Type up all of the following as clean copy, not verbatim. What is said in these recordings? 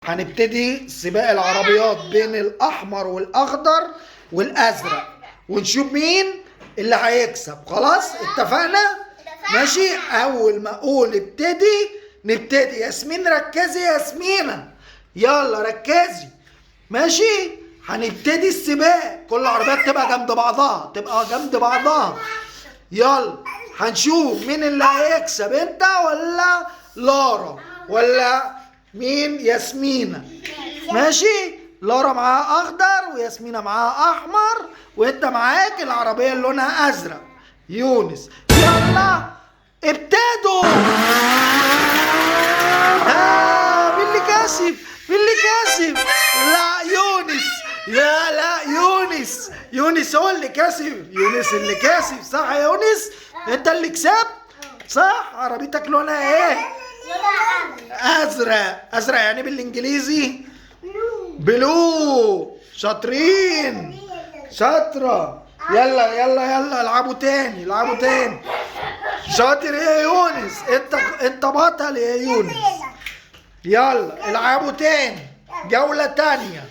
هنبتدي سباق العربيات بين الأحمر والأخضر والأزرق ونشوف مين اللي هيكسب. خلاص اتفقنا؟ ماشي. أول ما أقول ابتدي نبتدي. ياسمين ركزي يا ياسمينة، يلا ركزي. ماشي، هنبتدي السباق. كل العربيات تبقى جنب بعضها، يلا هنشوف مين اللي هيكسب، انت ولا لارا ولا مين؟ ياسمينة. ماشي، لارا معاها اخضر وياسمينة معاها احمر وانت معاك العربية اللي لونها ازرق. يونس يلا ابتدوا. مين اللي كاسب؟ لا يونس. لا يونس هو اللي كاسب. يونس اللي كاسب، صح يا يونس؟ انت اللي كسبت صح. عربيتك لونها ايه؟ ازرق يعني بالانجليزي بلو. شاطرين، شاطرة. يلا العبوا تاني. شاطر يا يونس، انت بطل يا يونس. يلا العبوا تاني، جولة تانية.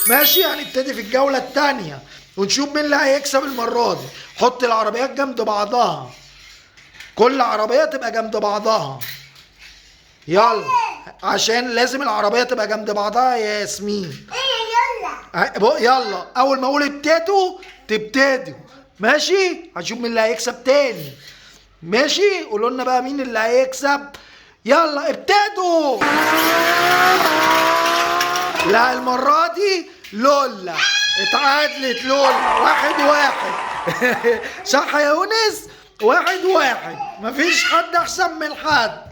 ماشي، هنبتدي في الجولة التانية ونشوف مين اللي هيكسب المرة دي. حط العربيات جنب بعضها، كل عربية تبقى جنب بعضها. يلا عشان لازم العربية تبقى جنب بعضها يا ياسمين. يلا أول ما أقول ابتدوا تبتدوا. ماشي، هنشوف مين اللي هيكسب تاني. ماشي، قولوا لنا بقى مين اللي هيكسب. يلا ابتدوا. لا المرة دي لولا اتعادلت. لولا 1-1. صح يا يونس؟ 1-1. مفيش حد أحسن من حد.